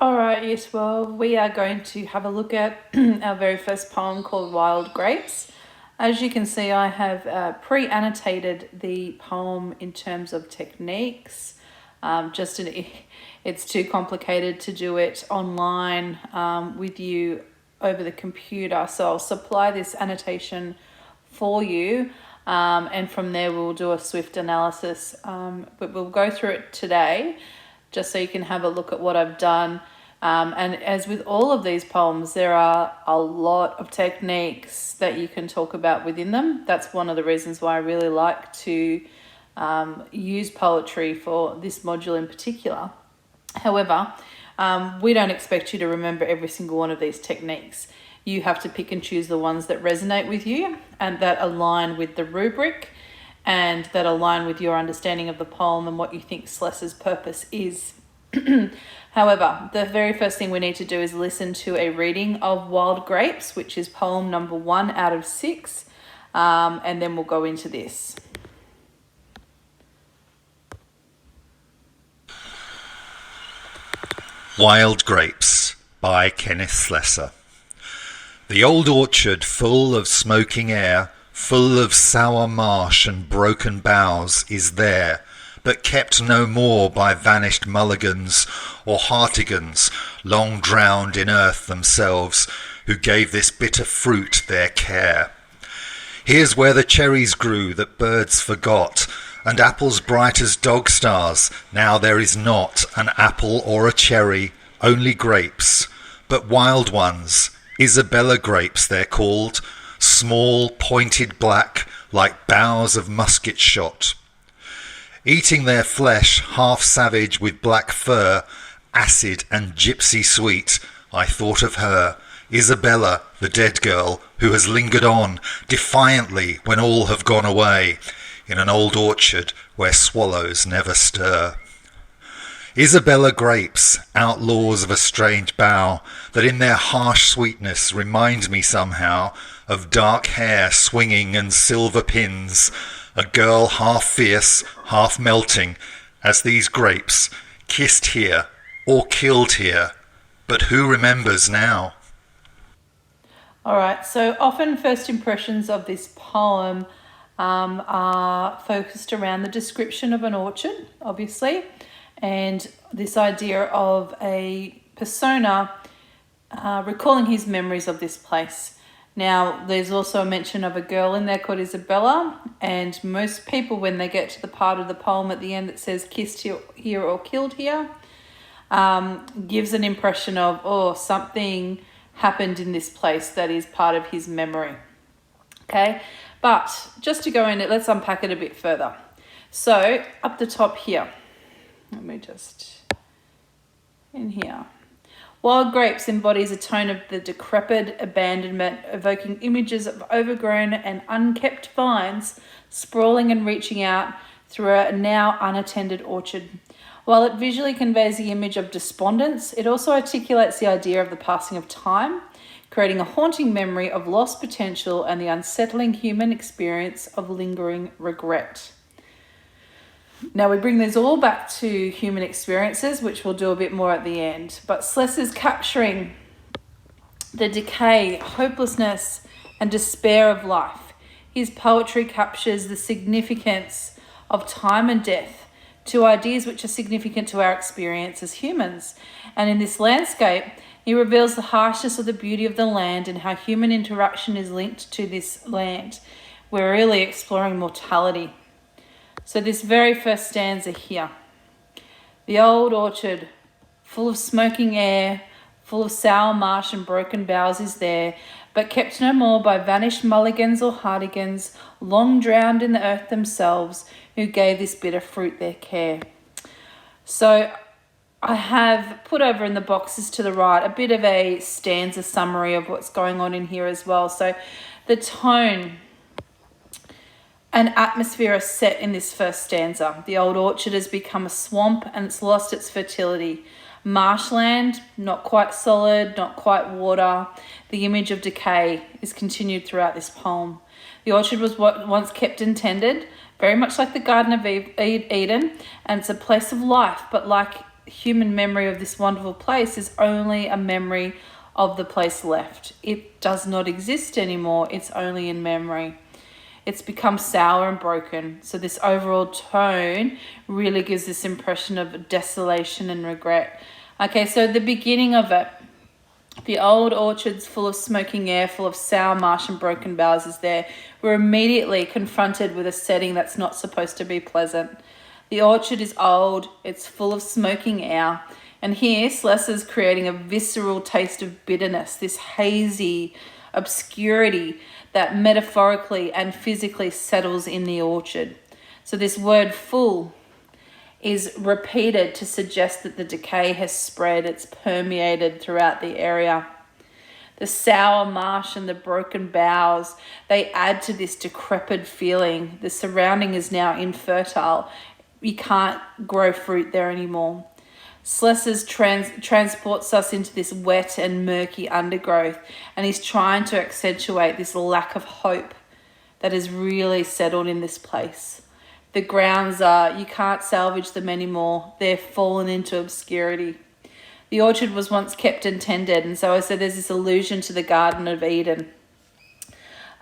All right, yes, well, we are going to have a look at our very first poem called Wild Grapes. As you can see, I have pre-annotated the poem in terms of techniques. It's too complicated to do it online with you over the computer, so I'll supply this annotation for you. And from there, we'll do a swift analysis, but we'll go through it today just so you can have a look at what I've done. And as with all of these poems, there are a lot of techniques that you can talk about within them. That's one of the reasons why I really like to use poetry for this module in particular. However, we don't expect you to remember every single one of these techniques. You have to pick and choose the ones that resonate with you and that align with the rubric and that align with your understanding of the poem and what you think Slessor's purpose is. However, the very first thing we need to do is listen to a reading of Wild Grapes, which is poem number 1 out of 6, and then we'll go into this. Wild Grapes by Kenneth Slessor. The old orchard full of smoking air, full of sour marsh and broken boughs, is there, but kept no more by vanished mulligans or hartigans, long drowned in earth themselves, who gave this bitter fruit their care. Here's where the cherries grew that birds forgot, and apples bright as dog stars. Now there is not an apple or a cherry, only grapes, but wild ones, Isabella grapes they're called, small, pointed black, like boughs of musket shot. Eating their flesh, half savage with black fur, acid and gypsy sweet, I thought of her, Isabella, the dead girl, who has lingered on, defiantly when all have gone away, in an old orchard where swallows never stir. Isabella grapes, outlaws of a strange bough, that in their harsh sweetness remind me somehow of dark hair swinging and silver pins, a girl half fierce, half melting, as these grapes, kissed here or killed here, but who remembers now? All right, so often first impressions of this poem are focused around the description of an orchard, obviously, and this idea of a persona recalling his memories of this place. Now, there's also a mention of a girl in there called Isabella, and most people, when they get to the part of the poem at the end that says kissed here or killed here, gives an impression of, something happened in this place that is part of his memory. Okay, but just to go in it, let's unpack it a bit further. So up the top here, let me just, in here. Wild Grapes embodies a tone of the decrepit abandonment, evoking images of overgrown and unkept vines sprawling and reaching out through a now unattended orchard. While it visually conveys the image of despondence, it also articulates the idea of the passing of time, creating a haunting memory of lost potential and the unsettling human experience of lingering regret. Now we bring these all back to human experiences, which we'll do a bit more at the end. But Slessor's capturing the decay, hopelessness, and despair of life. His poetry captures the significance of time and death, two ideas which are significant to our experience as humans. And in this landscape, he reveals the harshness of the beauty of the land and how human interaction is linked to this land. We're really exploring mortality. So this very first stanza here. The old orchard, full of smoking air, full of sour marsh and broken boughs is there, but kept no more by vanished mulligans or hartigans, long drowned in the earth themselves, who gave this bitter fruit their care. So I have put over in the boxes to the right a bit of a stanza summary of what's going on in here as well. So the tone and atmosphere are set in this first stanza. The old orchard has become a swamp and it's lost its fertility. Marshland, not quite solid, not quite water. The image of decay is continued throughout this poem. The orchard was what once kept and tended, very much like the Garden of Eden, and it's a place of life, but like human memory of this wonderful place is only a memory of the place left. It does not exist anymore. It's only in memory. It's become sour and broken. So this overall tone really gives this impression of desolation and regret. Okay, so the beginning of it, the old orchards full of smoking air, full of sour marsh and broken boughs is there. We're immediately confronted with a setting that's not supposed to be pleasant. The orchard is old, it's full of smoking air. And here, Slessor's creating a visceral taste of bitterness, this hazy obscurity that metaphorically and physically settles in the orchard. So this word full is repeated to suggest that the decay has spread, it's permeated throughout the area. The sour marsh and the broken boughs, they add to this decrepit feeling. The surrounding is now infertile. You can't grow fruit there anymore. Slessor's transports us into this wet and murky undergrowth, and he's trying to accentuate this lack of hope that has really settled in this place. The grounds you can't salvage them anymore. They're fallen into obscurity. The orchard was once kept and tended, and so I said there's this allusion to the Garden of Eden.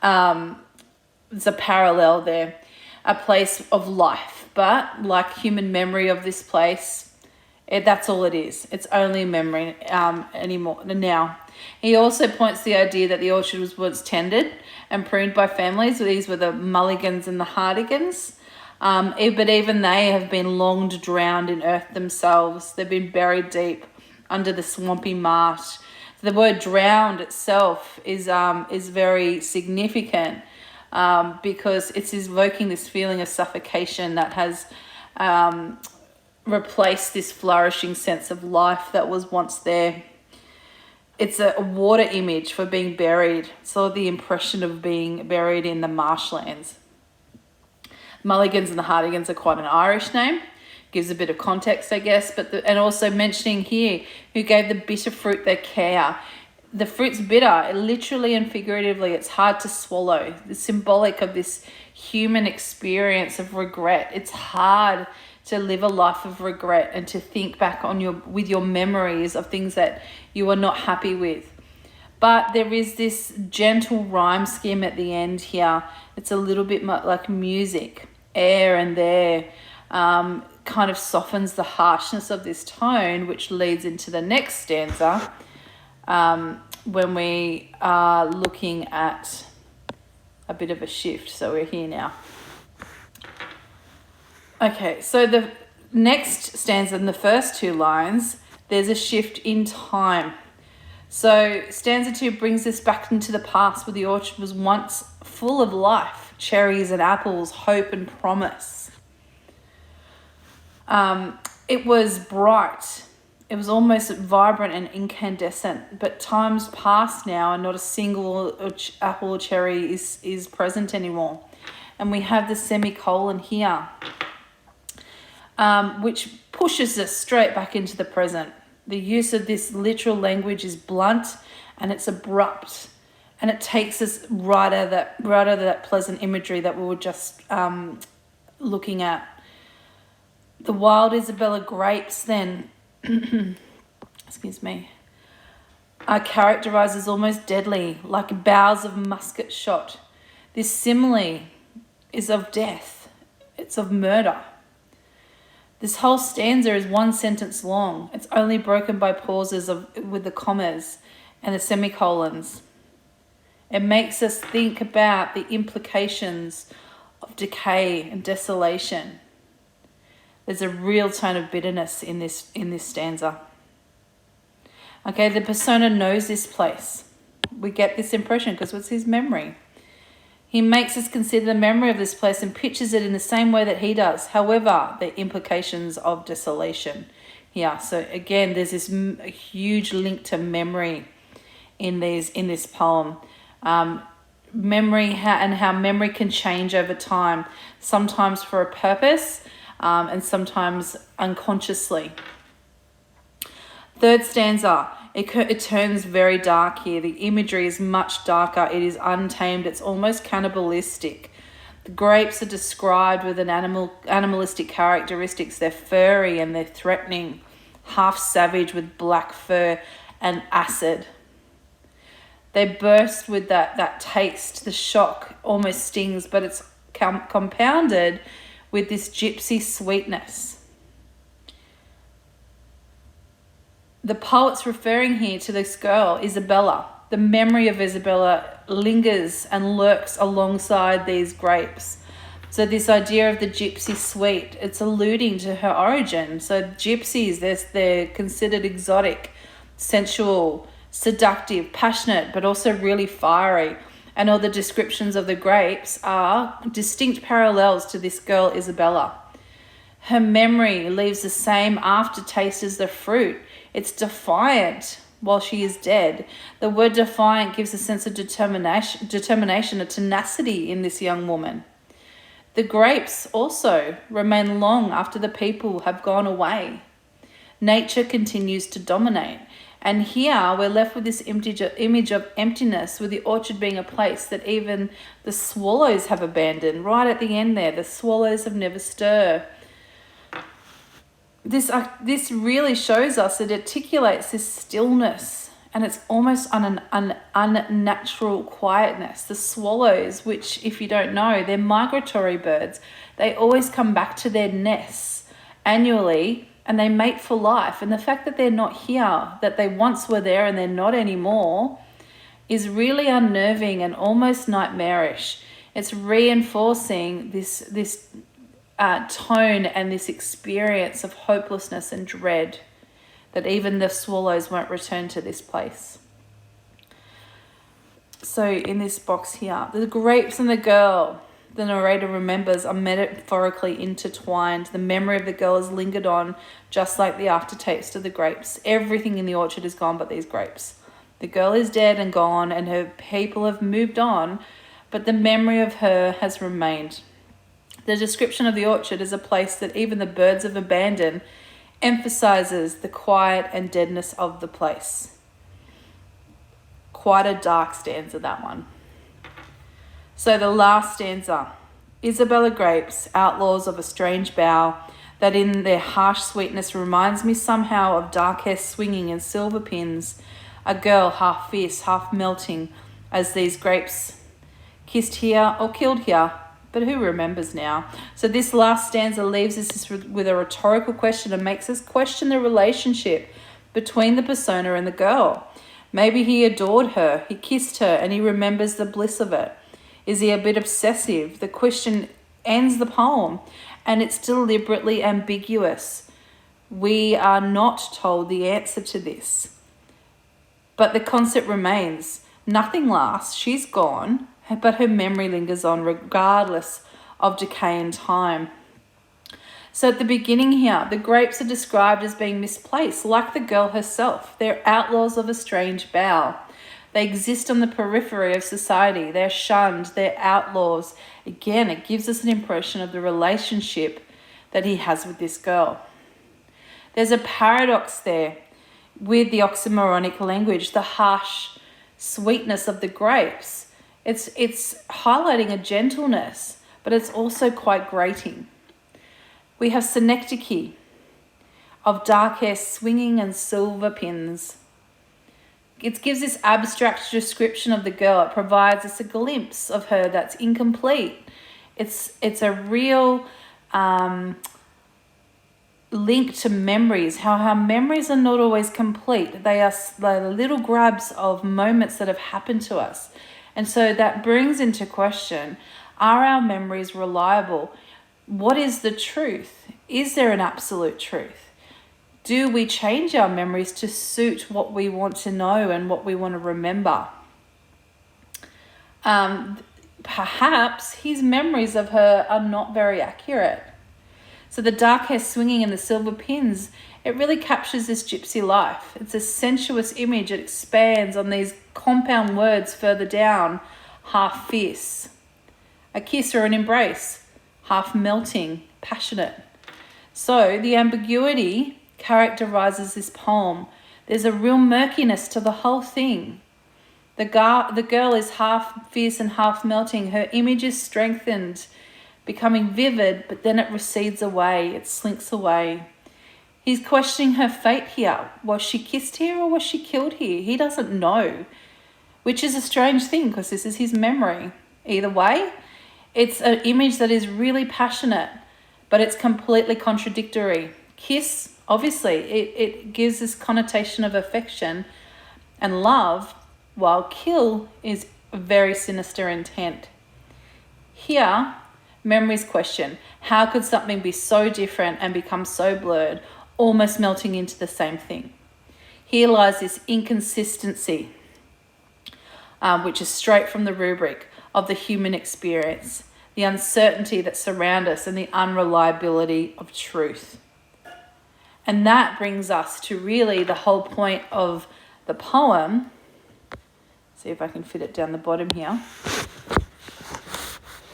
There's a parallel there, a place of life, but like human memory of this place, that's all it is. It's only a memory anymore now. He also points the idea that the orchard was once tended and pruned by families. These were the Mulligans and the Hardigans. But even they have been long drowned in earth themselves. They've been buried deep under the swampy marsh. The word drowned itself is very significant because it's evoking this feeling of suffocation that has replaced this flourishing sense of life that was once there. It's a water image for being buried, so the impression of being buried in the marshlands. Mulligans and the Hardigans are quite an Irish name. Gives a bit of context, I guess, and also mentioning here who gave the bitter fruit their care. The fruit's bitter, literally and figuratively. It's hard to swallow. It's symbolic of this human experience of regret. It's hard to live a life of regret and to think back on with your memories of things that you are not happy with. But there is this gentle rhyme scheme at the end here. It's a little bit like music, air and there, kind of softens the harshness of this tone, which leads into the next stanza when we are looking at a bit of a shift. So we're here now. Okay, so the next stanza in the first two lines, there's a shift in time. So stanza 2 brings us back into the past where the orchard was once full of life, cherries and apples, hope and promise. It was bright. It was almost vibrant and incandescent, but time's passed now and not a single apple or cherry is present anymore. And we have the semicolon here, which pushes us straight back into the present. The use of this literal language is blunt and it's abrupt, and it takes us right out of that pleasant imagery that we were just looking at. The wild Isabella grapes then, excuse me, are characterized as almost deadly, like boughs of musket shot. This simile is of death. It's of murder. This whole stanza is one sentence long. It's only broken by pauses with the commas and the semicolons. It makes us think about the implications of decay and desolation. There's a real tone of bitterness in this stanza. Okay, the persona knows this place. We get this impression because it's his memory. He makes us consider the memory of this place and pictures it in the same way that he does. However, the implications of desolation here. So again, there's this huge link to memory in this poem. Memory and how memory can change over time, sometimes for a purpose and sometimes unconsciously. Third stanza. It turns very dark here. The imagery is much darker. It is untamed. It's almost cannibalistic. The grapes are described with an animalistic characteristics. They're furry and they're threatening. half savage with black fur and acid. They burst with that taste. The shock almost stings, but it's compounded with this gypsy sweetness. The poet's referring here to this girl, Isabella. The memory of Isabella lingers and lurks alongside these grapes. So this idea of the gypsy sweet, it's alluding to her origin. So gypsies, they're considered exotic, sensual, seductive, passionate, but also really fiery. And all the descriptions of the grapes are distinct parallels to this girl, Isabella. Her memory leaves the same aftertaste as the fruit. It's defiant while she is dead. The word defiant gives a sense of determination, a tenacity in this young woman. The grapes also remain long after the people have gone away. Nature continues to dominate. And here we're left with this image of emptiness, with the orchard being a place that even the swallows have abandoned. Right at the end there, the swallows have never stirred. This really shows us, it articulates this stillness, and it's almost an unnatural quietness. The swallows, which, if you don't know, they're migratory birds. They always come back to their nests annually, and they mate for life. And the fact that they're not here, that they once were there and they're not anymore, is really unnerving and almost nightmarish. It's reinforcing this tone and this experience of hopelessness and dread, that even the swallows won't return to this place. So in this box here, the grapes and the girl, the narrator remembers, are metaphorically intertwined. The memory of the girl is lingered on, just like the aftertaste of the grapes. Everything in the orchard is gone but these grapes. The girl is dead and gone, and her people have moved on, but the memory of her has remained. The description of the orchard as a place that even the birds have abandoned emphasizes the quiet and deadness of the place. Quite a dark stanza, that one. So the last stanza. Isabella grapes, outlaws of a strange bough, that in their harsh sweetness reminds me somehow of dark hair swinging in silver pins, a girl half fierce, half melting, as these grapes kissed here or killed here, but who remembers now? So this last stanza leaves us with a rhetorical question and makes us question the relationship between the persona and the girl. Maybe he adored her, he kissed her, and he remembers the bliss of it. Is he a bit obsessive? The question ends the poem, and it's deliberately ambiguous. We are not told the answer to this. But the concept remains. Nothing lasts. She's gone, but her memory lingers on regardless of decay and time. So at the beginning here, the grapes are described as being misplaced, like the girl herself. They're outlaws of a strange bough. They exist on the periphery of society. They're shunned. They're outlaws. Again, it gives us an impression of the relationship that he has with this girl. There's a paradox there with the oxymoronic language, the harsh sweetness of the grapes. It's highlighting a gentleness, but it's also quite grating. We have synecdoche of dark hair swinging and silver pins. It gives this abstract description of the girl. It provides us a glimpse of her that's incomplete. It's a real link to memories, how memories are not always complete. They are little grabs of moments that have happened to us. And so that brings into question, are our memories reliable? What is the truth? Is there an absolute truth? Do we change our memories to suit what we want to know and what we want to remember? Perhaps his memories of her are not very accurate. So the dark hair swinging and the silver pins, it really captures this gypsy life. It's a sensuous image. It expands on these compound words further down. Half fierce, a kiss or an embrace, half melting, passionate. So the ambiguity characterizes this poem. There's a real murkiness to the whole thing. The girl is half fierce and half melting. Her image is strengthened, becoming vivid, but then it recedes away. It slinks away. He's questioning her fate here. Was she kissed here or was she killed here? He doesn't know, which is a strange thing because this is his memory. Either way, it's an image that is really passionate, but it's completely contradictory. Kiss, obviously, it gives this connotation of affection and love, while kill is a very sinister intent. Here, memory's question, how could something be so different and become so blurred, almost melting into the same thing? Here lies this inconsistency, which is straight from the rubric of the human experience, the uncertainty that surrounds us and the unreliability of truth. And that brings us to really the whole point of the poem. See if I can fit it down the bottom here.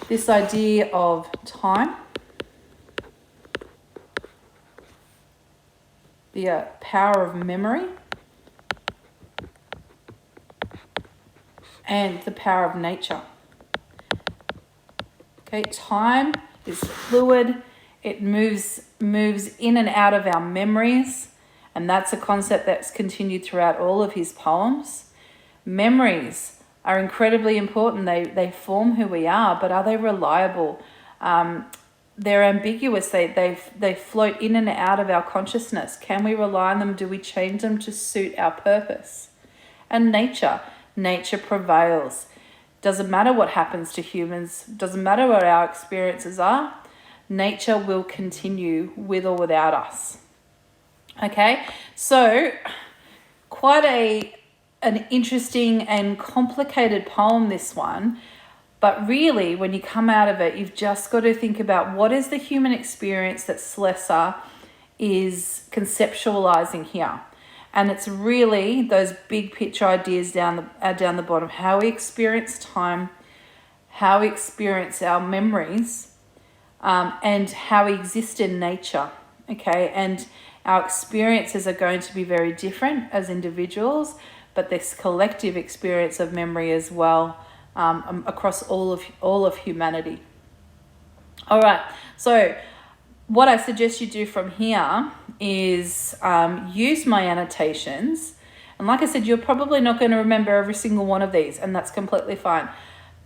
This idea of time, the power of memory, and the power of nature. Okay, time is fluid. It moves in and out of our memories, and that's a concept that's continued throughout all of his poems. Memories are incredibly important. They form who we are, but are they reliable? They're ambiguous. They float in and out of our consciousness. Can we rely on them? Do we change them to suit our purpose? And nature prevails. Doesn't matter what happens to humans, doesn't matter what our experiences are, nature will continue with or without us. Okay, so quite an interesting and complicated poem, this one, but really when you come out of it, you've just got to think about what is the human experience that Slessor is conceptualizing here. And it's really those big picture ideas down the bottom, how we experience time, how we experience our memories, and how we exist in nature, okay? And our experiences are going to be very different as individuals, but this collective experience of memory as well, across all of humanity. All right, so what I suggest you do from here is use my annotations. And like I said, you're probably not going to remember every single one of these, and that's completely fine.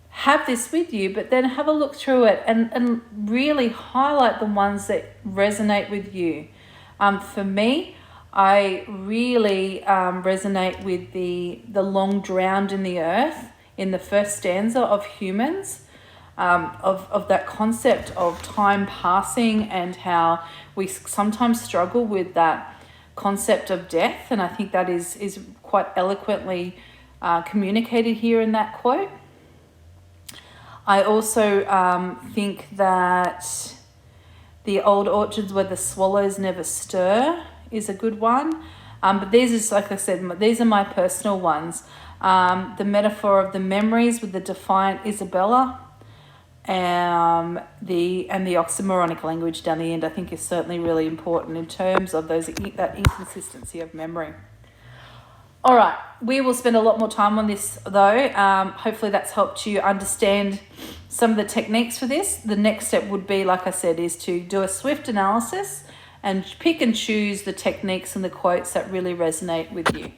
Have this with you, but then have a look through it and really highlight the ones that resonate with you. For me, I really resonate with the long drowned in the earth in the first stanza of Humans. Of that concept of time passing and how we sometimes struggle with that concept of death. And I think that is quite eloquently communicated here in that quote. I also think that the old orchards where the swallows never stir is a good one. But these is, like I said, these are my personal ones. The metaphor of the memories with the defiant Isabella. The oxymoronic language down the end, I think, is certainly really important in terms of that inconsistency of memory. All right, we will spend a lot more time on this though. Hopefully that's helped you understand some of the techniques for this. The next step would be, like I said, is to do a swift analysis and pick and choose the techniques and the quotes that really resonate with you.